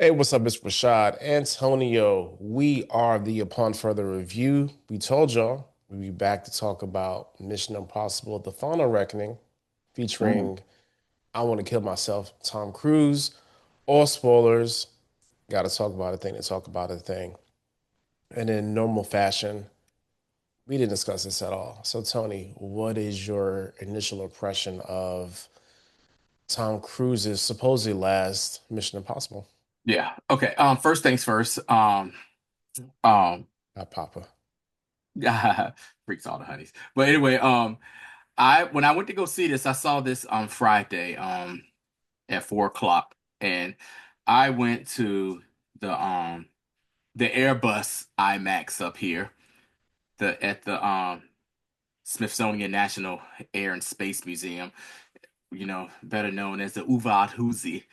Hey, what's up? It's Rashad. Antonio. We are the Upon Further Review. We told y'all we'd be back to talk about Mission Impossible: The Final Reckoning, Ooh, featuring I Want to Kill Myself, Tom Cruise. All spoilers. Got to talk about a thing to talk about a thing. And in normal fashion, we didn't discuss this at all. So, Tony, what is your initial impression of Tom Cruise's supposedly last Mission Impossible? yeah. Okay. First things first. Um, Papa. freaks all the honeys. But anyway, I when I went to go see this, I saw this on Friday, at 4 o'clock, and I went to the Airbus IMAX up here, the Smithsonian National Air and Space Museum, better known as the UVAD Huzi,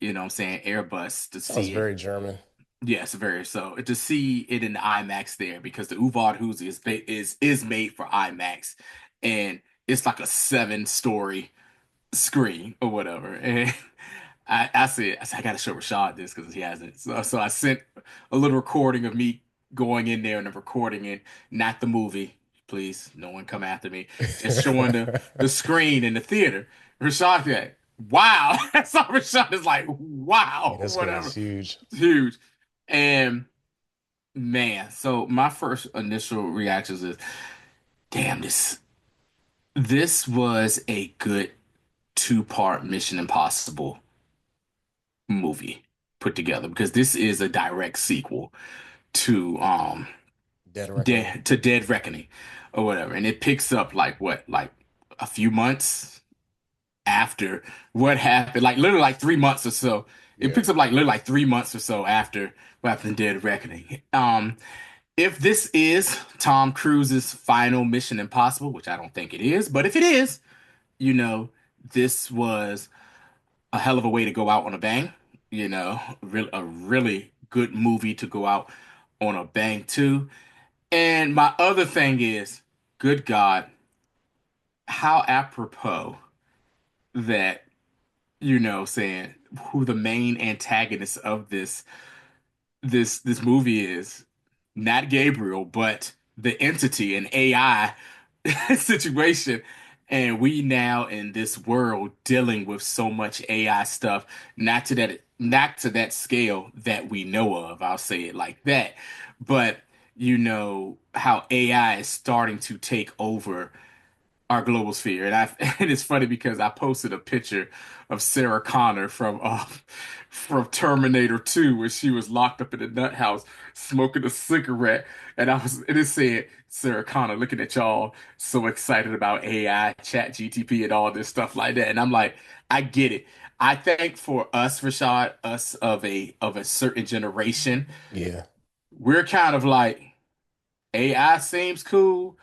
what I'm saying, Airbus to Sounds see it. very German. Yes, very so. To see it in the IMAX there because the Uvad Huzi is made for IMAX, and it's like a 7-story screen or whatever. And I said I gotta show Rashad this because he hasn't. So I sent a little recording of me going in there and recording it, not the movie. Please, no one come after me. Just showing the screen in the theater. Rashad said, "Wow!" So Rashad is like, Yeah, "Wow!" that screen is Whatever. huge. It's huge. And man, so my first initial reactions is, damn, this was a good two-part Mission Impossible movie put together because this is a direct sequel to Dead Reckoning. Dead Reckoning or whatever. And it picks up like what, like a few months after what happened, like literally like 3 months or so. It Yeah. picks up like literally like 3 months or so after what happened in Dead Reckoning. If this is Tom Cruise's final Mission Impossible, which I don't think it is, but if it is, you know, this was a hell of a way to go out on a bang. A really good movie to go out on a bang too. And my other thing is, good God, how apropos that, saying who the main antagonist of this movie is not Gabriel, but the entity, an AI situation. And we now in this world dealing with so much AI stuff, not to that scale that we know of. I'll say it like that. But how AI is starting to take over our global sphere. And and it's funny because I posted a picture of Sarah Connor from Terminator 2 where she was locked up in the nut house smoking a cigarette. And it said, Sarah Connor looking at y'all so excited about AI, chat GTP and all this stuff like that. And I'm like, I get it. I think for us, Rashad, us of a certain generation, Yeah. we're kind of like AI seems cool.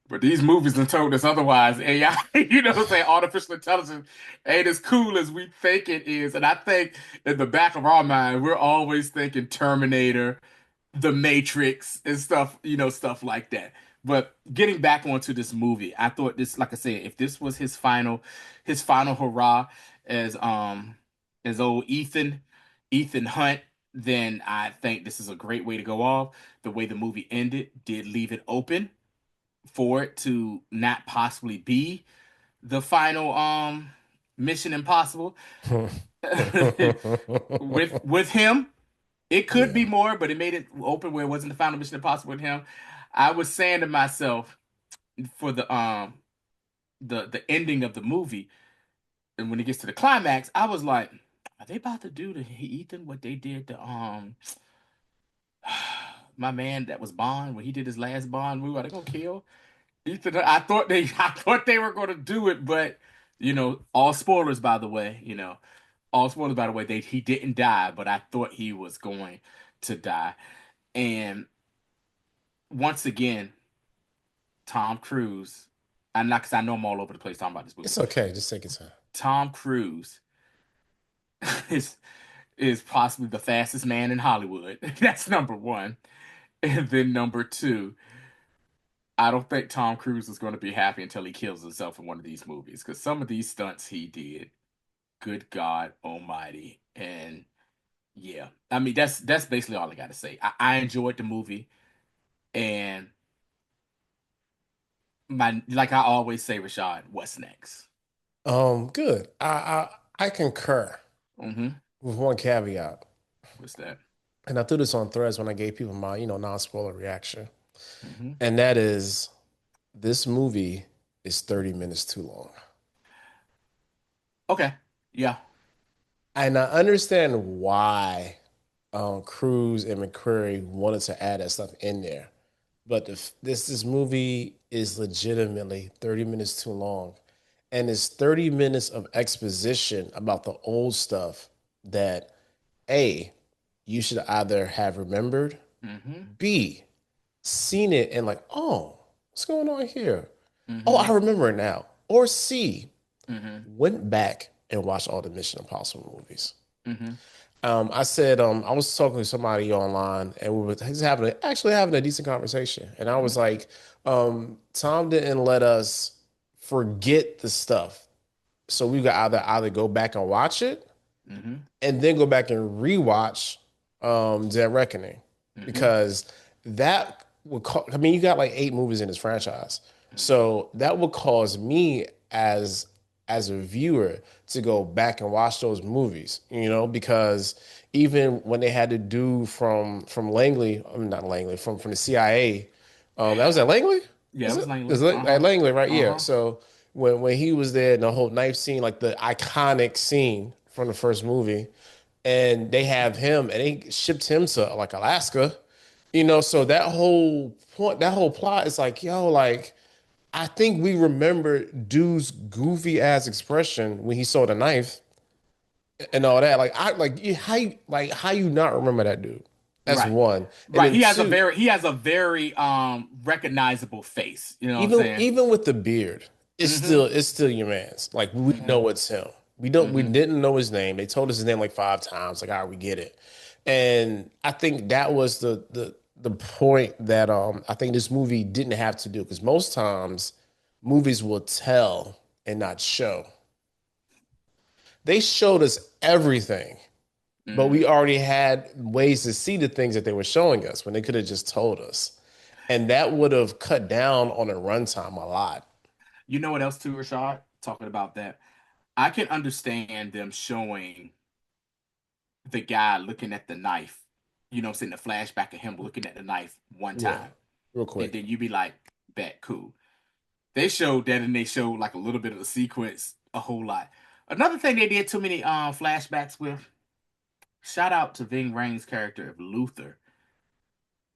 But these movies have told us otherwise. AI, what I'm saying? Artificial intelligence ain't as cool as we think it is. And I think in the back of our mind, we're always thinking Terminator, The Matrix, and stuff, stuff like that. But getting back onto this movie, I thought this, like I said, if this was his final hurrah as old Ethan Hunt, then I think this is a great way to go off. The way the movie ended did leave it open for it to not possibly be the final Mission Impossible with him. It could be Yeah. more, but it made it open where it wasn't the final Mission Impossible with him. I was saying to myself for the ending of the movie, and when it gets to the climax, I was like, are they about to do to Ethan what they did to my man that was Bond when he did his last Bond movie? Are they gonna kill Ethan? I thought they were gonna do it, but all spoilers by the way, all spoilers by the way, he didn't die, but I thought he was going to die. And once again, Tom Cruise, I'm not because I know I'm all over the place talking about this movie. It's okay. Just take your time. Tom Cruise is is possibly the fastest man in Hollywood. That's number one. And then number two, I don't think Tom Cruise is going to be happy until he kills himself in one of these movies because some of these stunts he did, good God Almighty. And Yeah. I mean, that's basically all I got to say. I enjoyed the movie, and my like I always say, Rashad, what's next? Good. I concur Mm-hmm. with one caveat. What's that? And I threw this on threads when I gave people my, non-spoiler reaction. Mm-hmm. And that is this movie is 30 minutes too long. Okay. Yeah. And I understand why Cruise and McQuarrie wanted to add that stuff in there. But this movie is legitimately 30 minutes too long. And it's 30 minutes of exposition about the old stuff that A, you should either have remembered, Mm-hmm. B, seen it and like, oh, what's going on here? Oh, Mm-hmm. I remember it now. Or C, Mm-hmm. went back and watched all the Mission Impossible movies. Mm-hmm. I said, I was talking to somebody online and we were just actually having a decent conversation. And I was like, Tom didn't let us forget the stuff. So we could either go back and watch it Mm-hmm. and then go back and rewatch Dead Reckoning Mm-hmm. because that would I mean, you got like 8 movies in this franchise, Mm-hmm. so that would cause me as a viewer to go back and watch those movies, because even when they had to do from Langley, I mean, not Langley, from the CIA, that was at Langley. Yeah, it Is was it? Langley. Is it at Uh-huh. Langley, right? Yeah. Uh-huh. So when he was there, and the whole knife scene, like the iconic scene from the first movie, and they have him, and they shipped him to like Alaska, so that whole point, that whole plot is like, yo, like I think we remember dude's goofy ass expression when he saw the knife and all that. Like I how you not remember that dude? That's Right. one. And Right. then two, He has a very recognizable face. You know what I'm even saying? even with the beard, Mm-hmm. it's still your man's. Like we Mm-hmm. know it's him. We Mm-hmm. didn't know his name. They told us his name like 5 times. Like, all right, we get it. And I think that was the point that I think this movie didn't have to do because most times movies will tell and not show. They showed us everything, but Mm-hmm. we already had ways to see the things that they were showing us when they could have just told us. And that would have cut down on the runtime a lot. You know what else too, Rashad? Talking about that. I can understand them showing the guy looking at the knife, you know, seeing the flashback of him looking at the knife one Yeah, time. real And quick. then you be like, bet, cool. They showed that and they showed like a little bit of the sequence, a whole lot. Another thing they did too many flashbacks with, shout out to Ving Rhames' character of Luther.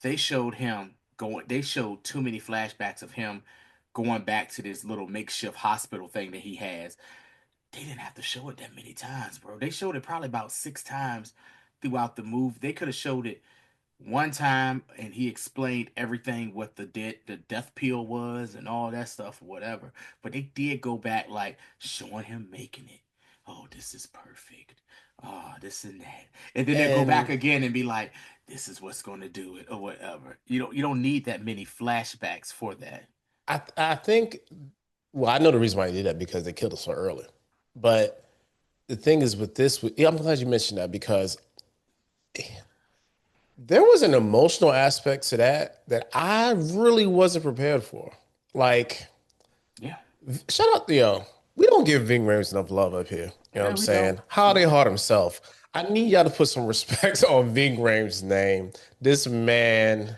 They showed too many flashbacks of him going back to this little makeshift hospital thing that he has. They didn't have to show it that many times, bro. They showed it probably about 6 times throughout the movie. They could have showed it one time and he explained everything what the death pill was and all that stuff or whatever. But they did go back like showing him making it. Oh, this is perfect. Oh, this and that. And then they'll go back And again and be like, this is what's gonna do it or whatever. You don't need that many flashbacks for that. I think, well, I know the reason why they did that because they killed us so early. But the thing is with this, yeah, I'm glad you mentioned that because there was an emotional aspect to that I really wasn't prepared for. Like, Yeah. shout out to yo. We don't give Ving Rhames enough love up here. You know what Yeah, I'm we don't. saying? We Holiday don't. Heart himself. I need y'all to put some respect on Ving Rhames' name. This man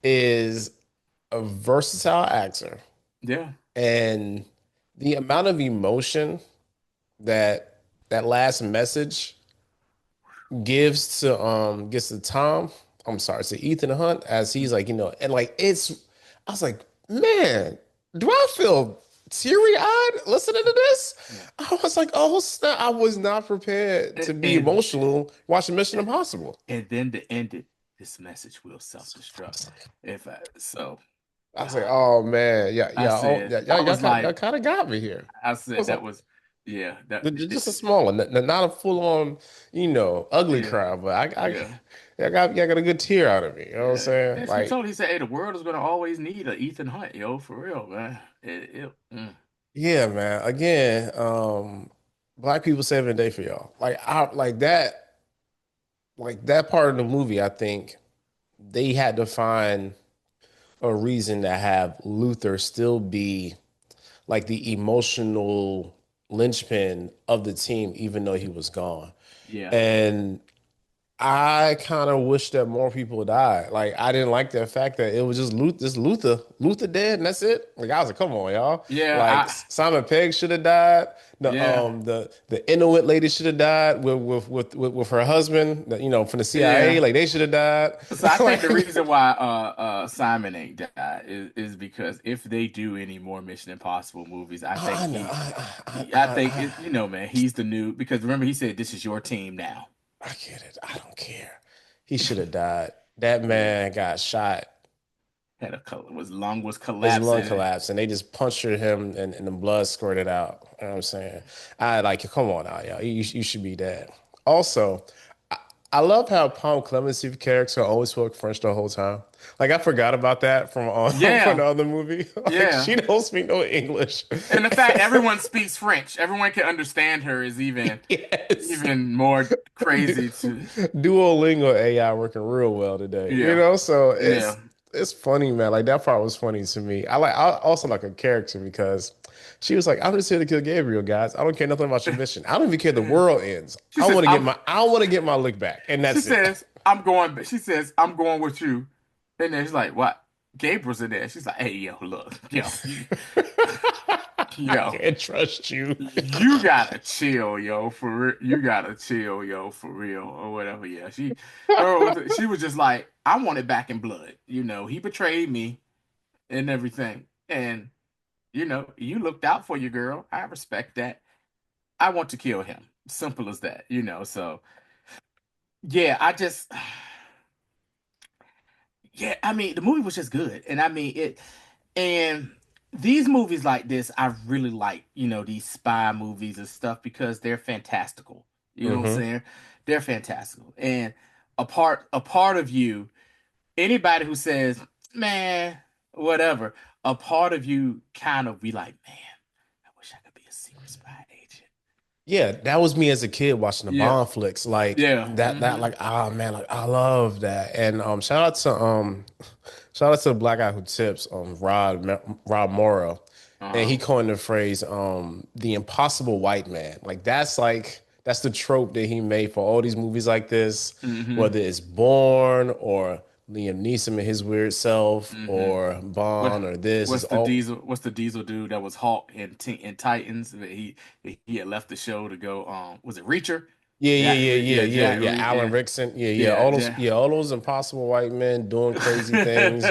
is a versatile actor, Yeah. and the amount of emotion that that last message gives to Tom, I'm sorry, to Ethan Hunt as he's like, and like I was like, man, do I feel teary-eyed listening to this? Yeah. I was like, oh snap, I was not prepared to be And emotional watching Mission Impossible. and then to end it, this message will So I self-destruct. was like, If I, so, oh man, yeah, I yeah, oh said, yeah, I was y'all like, kind of got me here. I I said was like, that was, yeah, just a small one, not a full on, ugly yeah, cry, but yeah, I got a good tear out of me. You know what I'm yeah. saying? Basically Like, told he said, hey, the world is gonna always need a Ethan Hunt, yo, for real, man. yeah, man. Again, Black people saving the day for y'all. Like I like that. like that part of the movie, I think they had to find a reason to have Luther still be like the emotional linchpin of the team, even though he was gone. Yeah. And I kind of wish that more people died. Like I didn't like the fact that it was just Luther dead, and that's it. Like I was like, come on, y'all. Yeah, Like Simon Pegg should have died. yeah, The Inuit lady should have died with her husband. From the CIA. yeah. Like they should have died. So I think the Like reason why Simon ain't died is because if they do any more Mission Impossible movies, I think I know, I think you know, man, he's the new, because remember he said this is your team now. I get it. I don't care. He should have died. That Yeah. man got shot. Had his lung was His lung collapsing. collapsed and they just punctured him and the blood squirted out. You know what I'm saying? I like, come on now, y'all. You should be dead. Also, I, I love how Palm Clemency character always spoke French the whole time. Like I forgot about that from from Yeah, the other movie. Like yeah. she don't speak no English. And the fact everyone speaks French, everyone can understand her is Yes. even more Du- crazy to, Duolingo AI working real well today. yeah, So yeah. it's funny, man. Like that part was funny to me. I also like a character because she was like, "I'm just here to kill Gabriel, guys. I don't care nothing about your mission. I don't even care the Yeah. world ends. She says, I want to get my lick back, and that's it." she says, I'm going with you. And then she's like, what? Gabriel's in there. She's like, hey, yo, look, I yo, can't trust you. you gotta chill, yo, for real. You gotta chill, yo, for real, or whatever. Yeah, she was just like, I want it back in blood. He betrayed me and everything. And, you looked out for your girl. I respect that. I want to kill him. Simple as that. So, yeah, yeah, I mean, the movie was just good. And I mean, and these movies like this, I really like, these spy movies and stuff because they're fantastical. You know what I'm Hmm. saying? They're fantastical. And a part of you, anybody who says, man, whatever, a part of you kind of be like, man, I wish I could be a secret spy agent. Yeah, that was me as a kid watching the Yeah, Bond flicks. Like yeah. that like oh man, like I love that. And shout out to the black guy who tips Rob Morrow. And Uh-huh. he coined the phrase the impossible white man. Like that's the trope that he made for all these movies like this, hmm whether it's Born or Liam Neeson and his weird self hmm or What Bond or this is what's the all diesel? What's the diesel dude that was Hawk in Titans? He had left the show to go. Was it Reacher? Jack Reed. Alan Rickson. Yeah, Jack. All those impossible white men doing crazy things.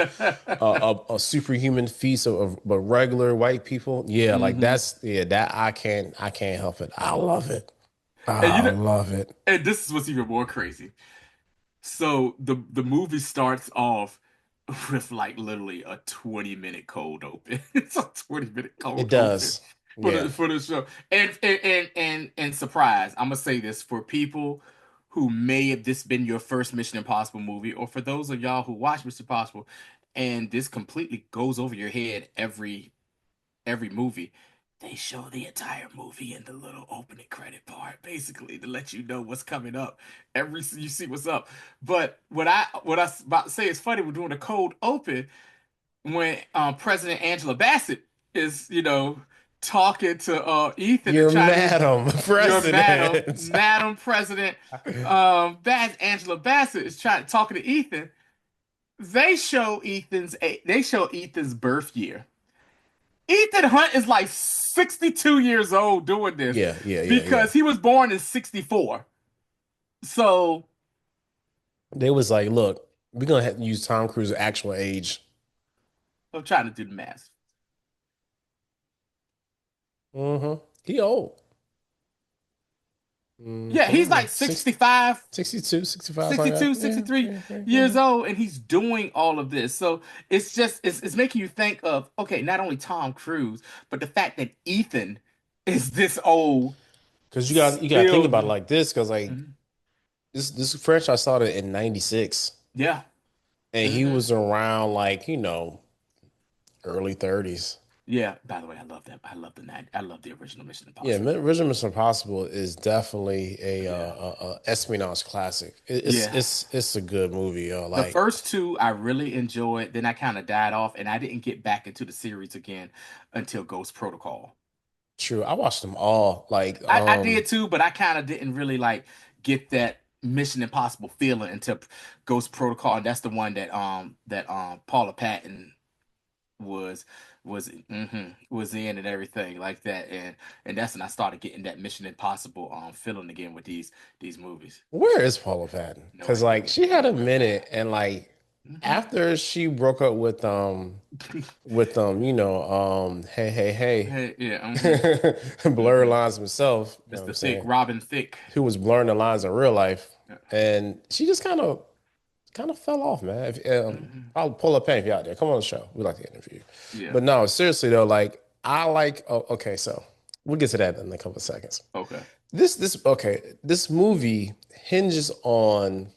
A superhuman feast but regular white people. Yeah, like hmm that I can't help it. I love it. And I love it. and this is what's even more crazy. So the movie starts off with like literally a 20-minute cold open. It's a 20-minute It cold open does. for Yeah. the show. And surprise, I'm gonna say this for people who may have this been your first Mission Impossible movie, or for those of y'all who watch Mission Impossible, and this completely goes over your head every movie. They show the entire movie in the little opening credit part, basically to let you know what's coming up. You see what's up. But what I about to say is funny. We're doing a cold open when President Angela Bassett is talking to Ethan and You're trying to Madam your madam President. Madam President Angela Bassett is trying talking to Ethan. They show Ethan's birth year. Ethan Hunt is like 62 years old doing this Yeah. because he was born in 64. So They was like, look, we're gonna have to use Tom Cruise's actual age. I'm trying to do the math. He old. Yeah, he's like Like 65, 62, 65, something like 62, that. Yeah, 63 yeah, yeah, years yeah. old, and he's doing all of this. So it's making you think of, okay, not only Tom Cruise, but the fact that Ethan is this old Because you gotta think still. about it like this, because like Mhm. this franchise started in '96, Yeah. and he hmm was around like early 30s. Yeah. By the way, I love that. I love the night. I love the original Mission Yeah, Impossible. Original Mission Impossible is definitely Yeah. a espionage classic. Yeah. It's a good movie. The Like, first two I really enjoyed. Then I kind of died off, and I didn't get back into the series again until Ghost Protocol. true. I watched them all. Like, I did too, but I kind of didn't really like get that Mission Impossible feeling until Ghost Protocol, and that's the one that Paula Patton was was in and everything like that, and that's when I started getting that Mission Impossible feeling again with these movies. where is Paula Patton? No Because idea like she had a where it's minute, at. and like Hmm. after she broke up with hey Hey, yeah, hey, blurred hmm lines himself. You know what I'm Mr. Thick, saying? Robin Thicke. Who was blurring the lines in real life, Yeah. and she just kind of fell off, man. Hmm. I'll pull up Payne if you're out there. Come on the show. We like to interview you. Yeah. But no, seriously though, like I like. Oh, okay, so we'll get to that in a couple of seconds. Okay. This movie hinges on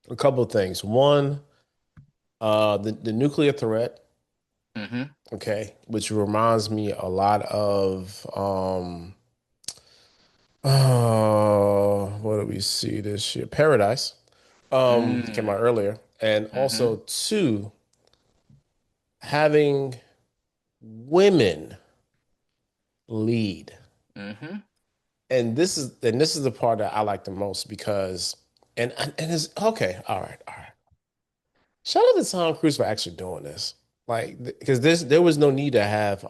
a couple of things. One, the nuclear threat. Hmm. Okay, which reminds me a lot of what did we see this year? Paradise. Came out Mm. earlier, and Hmm. also two, having women lead. Hmm. And this is the part that I like the most because and it's okay, all right. Shout out to Tom Cruise for actually doing this. Like because there was no need to have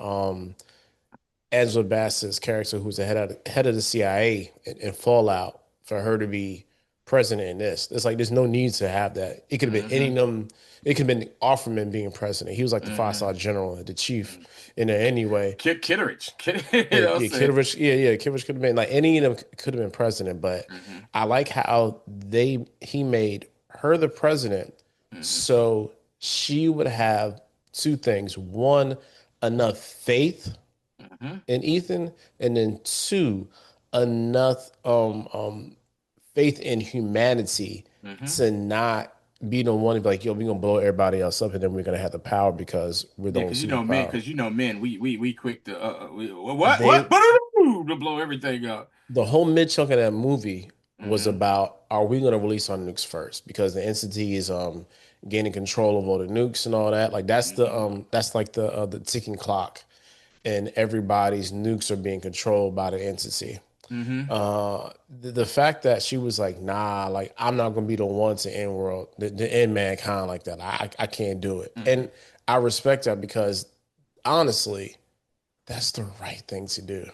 Angela Bassett's character, who's the head of the CIA in Fallout, for her to be president in this. It's like there's no need to have that. It could have been any Hmm. of them. It could have been Offerman being president. He was like the Hmm. five-star general, the chief in there anyway. Kitteridge. You Yeah, know what I'm yeah, saying? Kitteridge. Yeah, Kitteridge could have been like any of them could have been president. But Hmm. I like how he made her the president, Hmm. so she would have two things: one, enough faith Hmm. in Ethan, and then two, enough faith in humanity Hmm. to not be the one to be like, yo, we're gonna blow everybody else up, and then we're gonna have the power because we're the Yeah, only superpower. men, we quick to They to blow everything up. the whole mid chunk of that movie was Hmm. about, are we going to release our nukes first because the entity is gaining control of all the nukes and all that. Like Hmm. that's like the ticking clock, and everybody's nukes are being controlled by the entity. Hmm. The fact that she was like, nah, like I'm not gonna be the one to end world, the end mankind like that. I can't do it, Hmm. and I respect that because honestly, that's the right thing to do.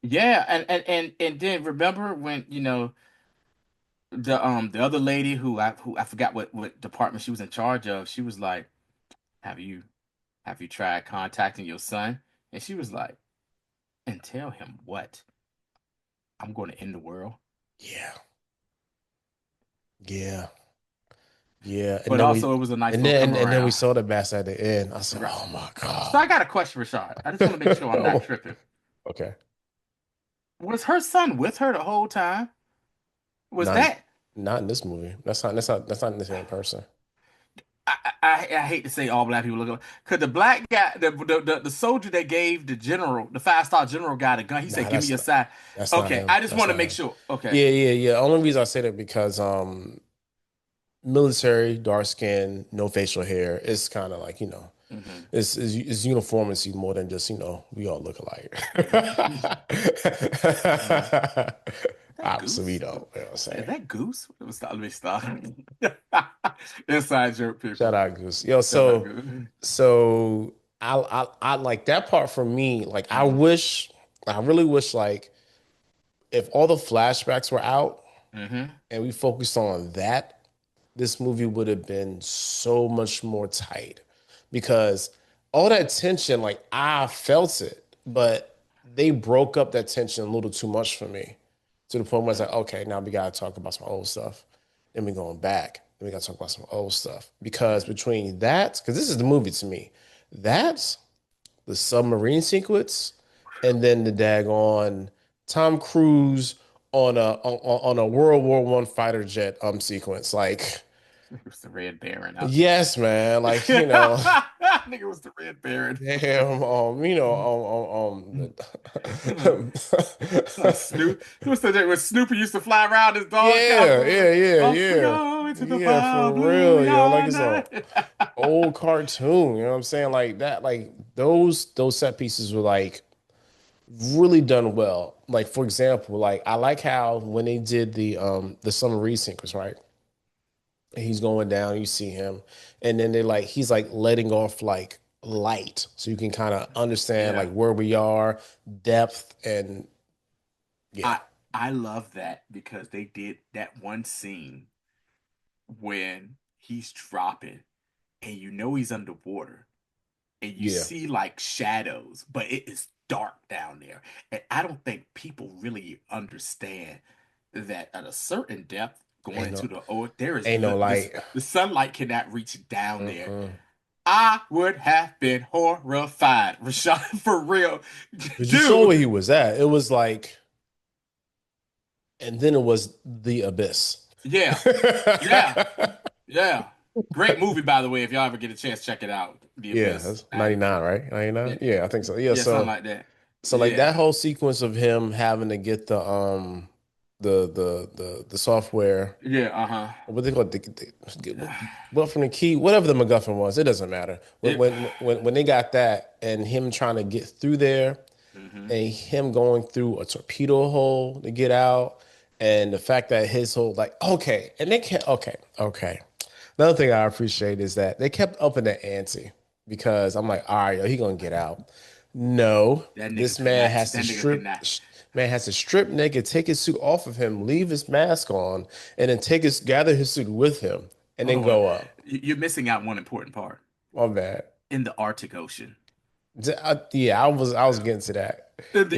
Yeah, and then remember when the other lady who I forgot what department she was in charge of. She was like, "Have you have you tried contacting your son?" And she was like, "And tell him what? I'm going to end the world." Yeah, yeah. Yeah, and But then also, we it was a nice and little then come and then we around. saw the bass at the end. I said, Right. "Oh my So God." I got a question, Rashad. I just want to make sure I'm not tripping. Okay. Was her son with her the whole time? Was Not that? not in this movie. That's not in the same person. I hate to say all black people look alike. Cause the black guy, the soldier that gave the general, the 5-star general guy the gun, he said, Nah, "Give me your side." that's not Okay, him. I just That's want to not make him. sure. Okay. Yeah. Only reason I say that because military, dark skin, no facial hair. It's kind of like, Hmm. it's uniformity more than just, we all look alike. Hmm. That Obviously we Goose? don't, you know what I'm Is saying? that Goose? Let me stop. Inside joke, Shout people. out Goose. Yo, Shout out so Goose. so I like that part for me. Like Hmm. I really wish like if all the flashbacks were out Hmm. and we focused on that, this movie would have been so much more tight because all that tension, like I felt it, but they broke up that tension a little too much for me to the point where it's like, okay, now we gotta talk about some old stuff. Then we going back. Then we gotta talk about some old stuff. Because between that, because this is the movie to me, that's the submarine sequence, and then the daggone Tom Cruise on a World War I fighter jet sequence. Like It was the Red Baron. Yes, man. Like, I think it was the Red Baron. damn, Like Snoop. Who said that when Snoopy used to fly around his dog yeah, castle? yeah, yeah, Off we yeah. go into the Yeah, far for blue real, yo. Like it's a yonder. old cartoon, you know what I'm saying? Like that, like those set pieces were like really done well. Like for example, like I like how when they did the submarine sequence, right? He's going down, you see him, and then they like he's like letting off like light so you can kind of understand like Yeah. where we are, depth, and yeah, I I love that because they did that one scene when he's dropping and you know he's underwater and you yeah. see like shadows, but it is dark down there. And I don't think people really understand that at a certain depth going Ain't into no the ocean, there is ain't no this light. the sunlight cannot reach down there. Mm-mm. I would have been horrified, Rashad, for real. But you saw Dude, where he was at. It was like, and then it was the abyss. yeah, yeah, yeah. Great movie, by the way. If y'all ever get a chance, check it out. The Yeah, Abyss. that's 99, right? Yeah, 99? Yeah, I think so. Yeah, yeah, something so like that. like that Yeah, whole sequence of him having to get the software, yeah, uh-huh. what they call it, what from the key, whatever the MacGuffin was, it doesn't matter. It, When they got that and him trying to get through there hmm and him going through a torpedo hole to get out, and the fact that his whole like okay, and they can't okay. Another thing I appreciate is that they kept upping the ante because I'm like, all right, yo, he gonna get out. No, That nigga this could man not. has to That nigga could not. man has to strip naked, take his suit off of him, leave his mask on, and then gather his suit with him, and Hold then on. go up. You're missing out one important part. My bad. In the Arctic Ocean. Yeah, I was getting to that.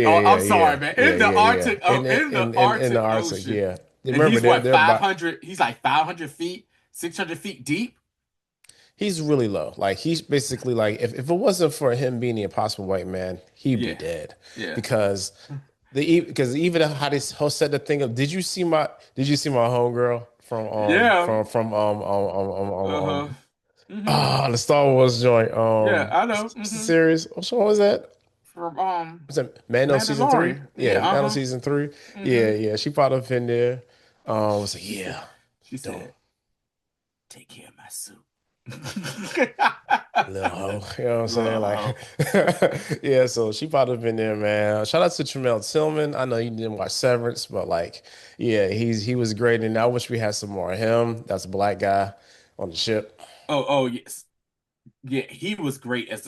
I'm sorry, man. In the Yeah. Arctic, in the In the Arctic Arctic, Ocean, yeah. and Remember, he's what they're about 500. He's like 500 feet, 600 feet deep. he's really low. Like he's basically like if it wasn't for him being the impossible white man, he'd be Yeah, dead. yeah, Because because even how this whole set the thing of did you see my homegirl yeah. from Uh-huh. hmm the Star Wars joint Yeah, I know. what's the series? Which one was that? From Was it Mando season three? Mandalorian. Yeah, Yeah, Mando uh-huh. season three. hmm Yeah. She popped up in there. Was like, She said, yeah, she don't said, take care of my suit. little hoe. You know what I'm saying? Like, Uh-huh. yeah, so she popped up in there, man. Shout out to Tremel Tillman. I know you didn't watch Severance, but like, yeah, he was great. And I wish we had some more of him. That's a black guy on the ship. Oh, yes. Yeah, he was great as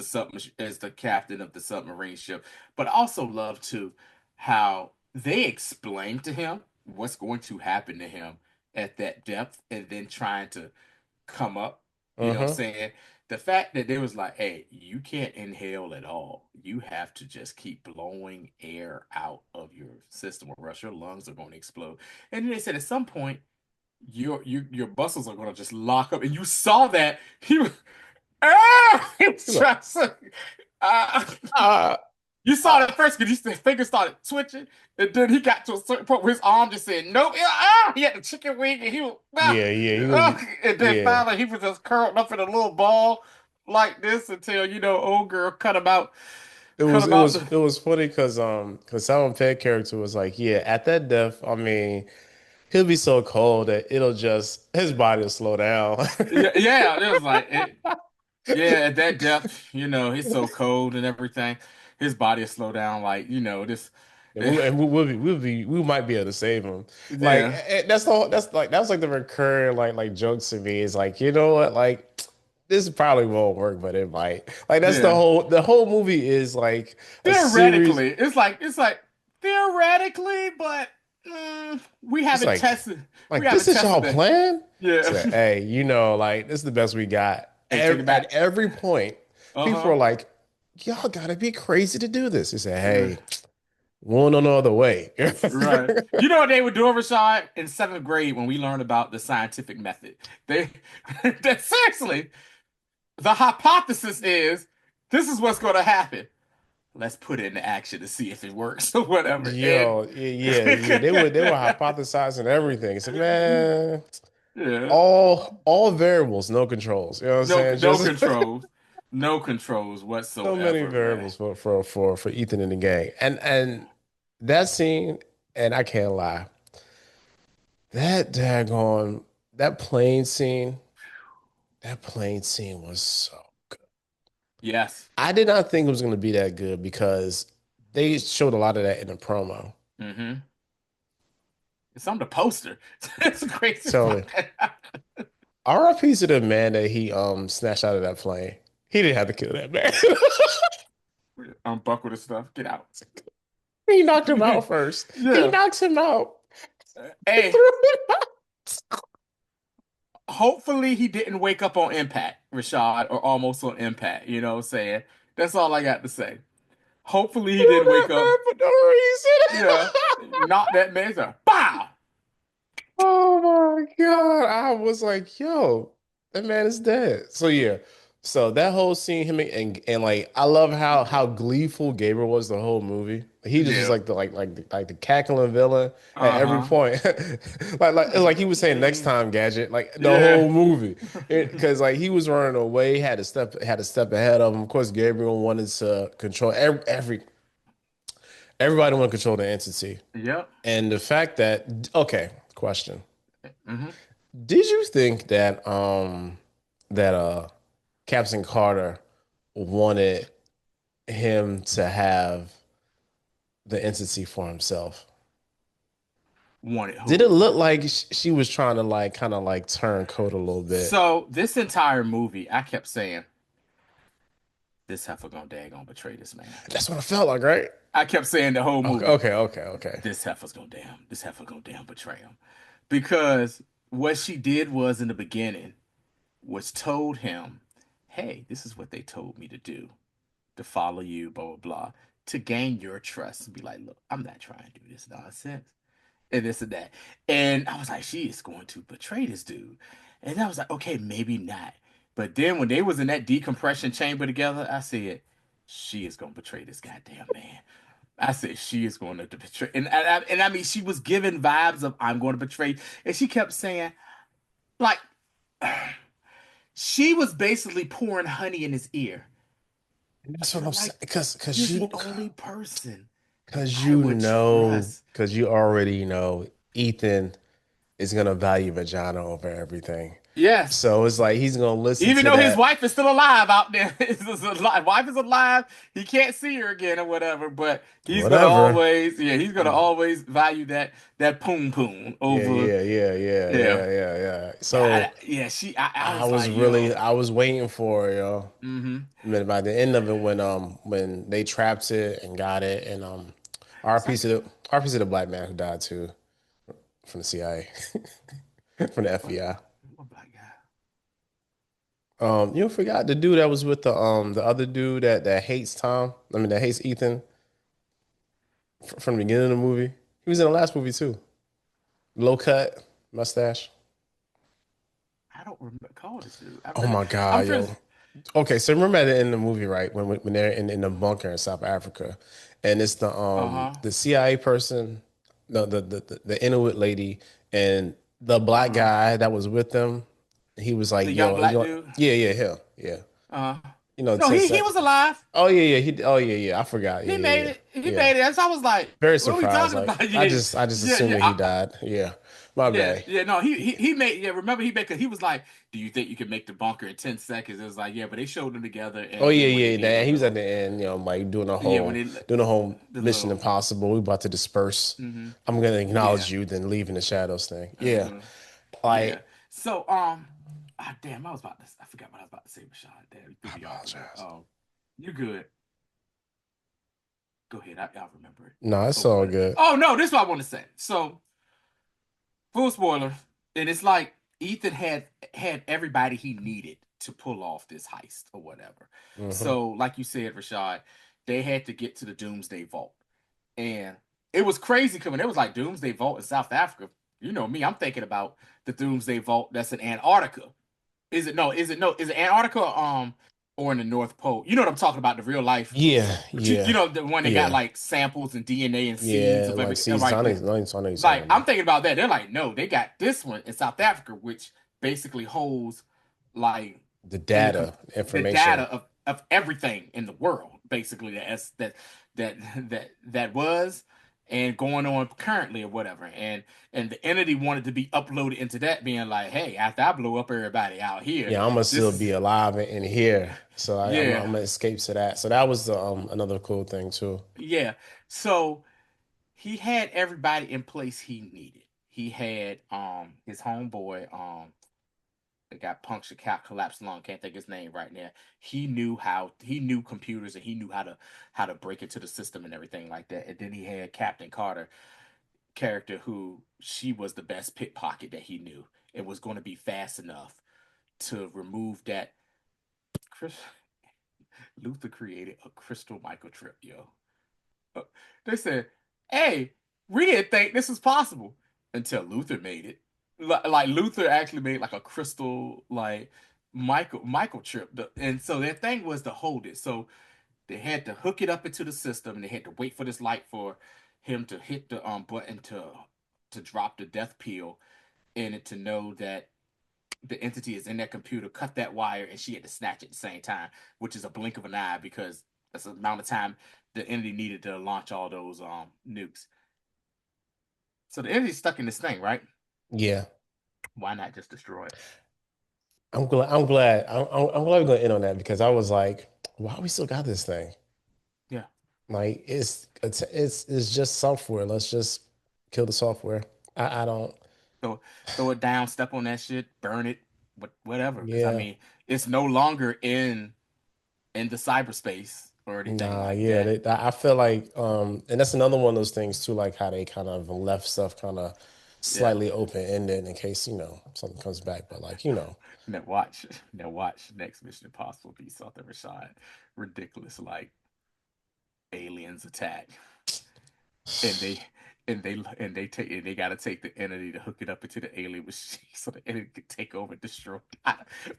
as the captain of the submarine ship, but I also love too how they explained to him what's going to happen to him at that depth and then trying to come up. You know what I'm Uh-huh. saying? The fact that they was like, hey, you can't inhale at all. You have to just keep blowing air out of your system or else your lungs are going to explode. And then they said at some point your muscles are going to just lock up. And you saw that he was he was He's like, trying to, uh, ah, you saw it at first because his fingers started twitching, and then he got to a certain point where his arm just said nope. He had the chicken wing, and he was yeah, he was, and then yeah. finally he was just curled up in a little ball like this until old girl cut him out. It was funny because Simon Pegg character was like, yeah, at that depth, I mean, he'll be so cold that it'll just his body will slow down. Yeah, yeah, it was like yeah, at that depth, he's so cold and everything. His body will slow down like this. We might be able to save him. Like Yeah, that's like the recurring like jokes to me is like, you know what, like this probably won't work, but it might. Like that's yeah. the whole movie is like a series. Theoretically, it's like theoretically, but we It's haven't tested. We this haven't is tested y'all that. plan. Yeah. So hey, like this is the best we got. Hey, take it At back. every point, people Uh-huh. are like, y'all gotta be crazy to do this. He said, Yeah. hey, one or no other way. Right. You know what they were doing, Rashad, in seventh grade when we learned about the scientific method? They, seriously, the hypothesis is this is what's going to happen. Let's put it into action to see if it works or whatever. And Yo, yeah. They were hypothesizing everything. So man. Yeah. all variables, no controls. You know what I'm No, saying? no Just controls. No controls so many whatsoever, man. variables for Ethan and the gang. And that scene, and I can't lie, that daggone that plane scene, that plane scene was so good. Yes. I did not think it was gonna be that good because they showed a lot of that in the promo. Mm-hmm. It's on the poster. It's crazy Totally. about that. RIP to the man that he snatched out of that plane. He didn't have to kill that man. Unbuckle the stuff. Get out. He knocked him out first. He Yeah. knocks him out. He Hey, threw him out. hopefully he didn't wake up on impact, Rashad, or almost on impact. You know what I'm saying? That's all I got to say. Hopefully he Threw didn't wake that up. man for no reason. Yeah. Knock that man out. Bow! Oh my God. I was like, yo, that man is dead. So yeah. So that whole scene, him and like I love how gleeful Gabriel was the whole movie. He just was Yeah. like the cackling villain at every Uh-huh. point. It's like he was saying next time, Gadget, like the Yeah. whole movie. Because like he was running away, had to step ahead of him. Of course, Gabriel wanted to control everybody wanted to control the entity. Yep. And the fact that okay, question. Hmm. Did you think that that Captain Carter wanted him to have the entity for himself? Wanted Did it who? look like she was trying to like kind of like turn code a little bit? So this entire movie, I kept saying, this heifer gonna daggone betray this man. That's what I felt like, right? I kept saying the whole Okay, movie, okay, okay, okay. this heifer gonna damn betray him. Because what she did was in the beginning was told him, hey, this is what they told me to do, to follow you, blah, blah, blah, to gain your trust and be like, look, I'm not trying to do this nonsense and this and that. And I was like, she is going to betray this dude. And I was like, okay, maybe not. But then when they was in that decompression chamber together, I said, she is going to betray this goddamn man. I said she is going to betray, and I mean she was giving vibes of I'm going to betray, and she kept saying like she was basically pouring honey in his ear. That's what You're I'm saying. like Because you're the only person because I would trust. because you already know Ethan is gonna value vagina over everything. Yes, So it's like he's gonna listen even to though his that. wife is still alive out there, his wife is alive. He can't see her again or whatever, but he's gonna Whatever. always, yeah, he's gonna always value that poon poon Yeah, over, yeah, yeah, yeah, yeah, yeah, yeah, yeah. So yeah. I was like, yo, I was waiting for it, yo. mm-hmm. And then by the end of it, when they trapped it and got it, and It's like, our piece of the black man who died too from the CIA, from the what, FBI. what black guy? You forgot the dude that was with the other dude that hates Tom. I mean that hates Ethan from the beginning of the movie. He was in the last movie too. Low cut mustache. I don't remember call this dude. Oh my I'm God, sure. yo. Okay, so remember at the end of the movie, right? When they're in the bunker in South Africa, and it's Uh-huh. the CIA person, no the Inuit lady, and the black Uh-huh. guy that was with them. He was like, The young "Yo, you black know, dude. yeah, yeah, him, yeah, Uh-huh. you know, No, 10 he sec. was alive. Oh yeah, yeah, oh yeah, yeah. I forgot. Yeah, He yeah, made yeah, it. He yeah. made it. And so I was like, Very what are we surprised. talking Like about? Yeah. I just Yeah, assumed yeah. that he died. Yeah, my Yeah, bad. yeah, no, he made, yeah, remember he made, cause he was like, do you think you can make the bunker in 10 seconds? It was like, yeah, but they showed them together, Oh and yeah, then when they yeah. gave That him he the was at little, the end, you know, like yeah, when they doing the whole the Mission little, Impossible. We about to disperse. mm-hmm, I'm gonna acknowledge yeah, you, then leave in the shadows thing. Yeah, mm-hmm, yeah. like So ah, damn, I forgot what I was about to say, Rashad. Damn, you threw I me off with that. apologize. You good? Go ahead, I'll remember it. No, it's Oh, all what? good. Oh no, this is what I want to say. So full spoiler, and it's like Ethan had everybody he needed to pull off this heist or whatever. Hmm. So, like you said, Rashad, they had to get to the Doomsday Vault, and it was crazy coming. It was like Doomsday Vault in South Africa. You know me, I'm thinking about the Doomsday Vault that's in Antarctica. Is it no? Is it no? Is it Antarctica? or in the North Pole. You know what I'm talking about, the real life. Yeah, But you yeah, know the one that got yeah, like samples and DNA and seeds yeah. of Like every seasons. right. I know, I know you're talking Like I'm about. thinking about that. They're like, no, they got this one in South Africa, which basically holds like The in data, the data information. of everything in the world, basically that that was and going on currently or whatever. And the entity wanted to be uploaded into that, being like, hey, after I blow up everybody out here, Yeah, I'm gonna this still is be alive in here, so yeah, I'm gonna escape to that. So that was the another cool thing too. yeah. So he had everybody in place he needed. He had his homeboy that got punctured, collapsed lung. Can't think his name right now. He knew computers and he knew how to break into the system and everything like that. And then he had Captain Carter character who she was the best pickpocket that he knew and was going to be fast enough to remove that. Chris Luther created a crystal microchip, yo. Uh, They said, "Hey, we didn't think this was possible until Luther made it. Like Luther actually made like a crystal like microchip, and so their thing was to hold it. So they had to hook it up into the system, and they had to wait for this light for him to hit the button to drop the death pill in it to know that the entity is in that computer, cut that wire, and she had to snatch it at the same time, which is a blink of an eye because that's the amount of time the entity needed to launch all those nukes. So the entity's stuck in this thing, right? Yeah, Why not just destroy it? I'm glad. I'm glad we're gonna end on that because I was like, why we still got this thing? Yeah. Like it's just software. Let's just kill the software. I don't. Throw it down, step on that shit, burn it, whatever. Because I Yeah. mean, it's no longer in the cyberspace or anything Nah, like yeah, that. I feel like and that's another one of those things too, like how they kind of left stuff kind of Yeah. slightly open-ended in case, something comes back. But like. Now watch next Mission Impossible be something Rashad ridiculous like aliens attack. and they and they gotta take the entity to hook it up into the alien machine so the entity can take over and destroy.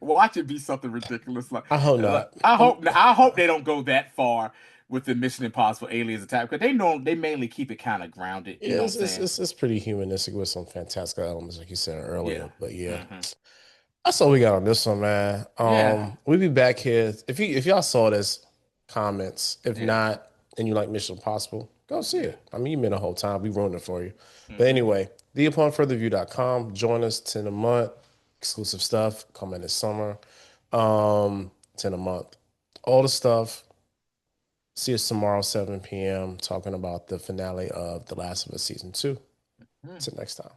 Watch it be something ridiculous. I hope not. I hope they don't go that far with the Mission Impossible aliens attack because they mainly keep it kind of grounded. You Yeah, know what I'm saying? it's pretty humanistic with some fantastic elements, like you said Yeah. earlier. But yeah, Hmm. that's all we got on this one, man. Yeah. We'll be back here. If y'all saw this, comments. If Yeah. not, and you like Mission Impossible, go see Yeah. it. I mean, you been the whole time. We ruined it for you. But Hmm. anyway, theuponfurtherreview.com. Join us 10 a month. Exclusive stuff coming this summer. 10 a month. All the stuff. See us tomorrow, 7 p.m. talking about the finale of The Last of Us season 2. Until next time.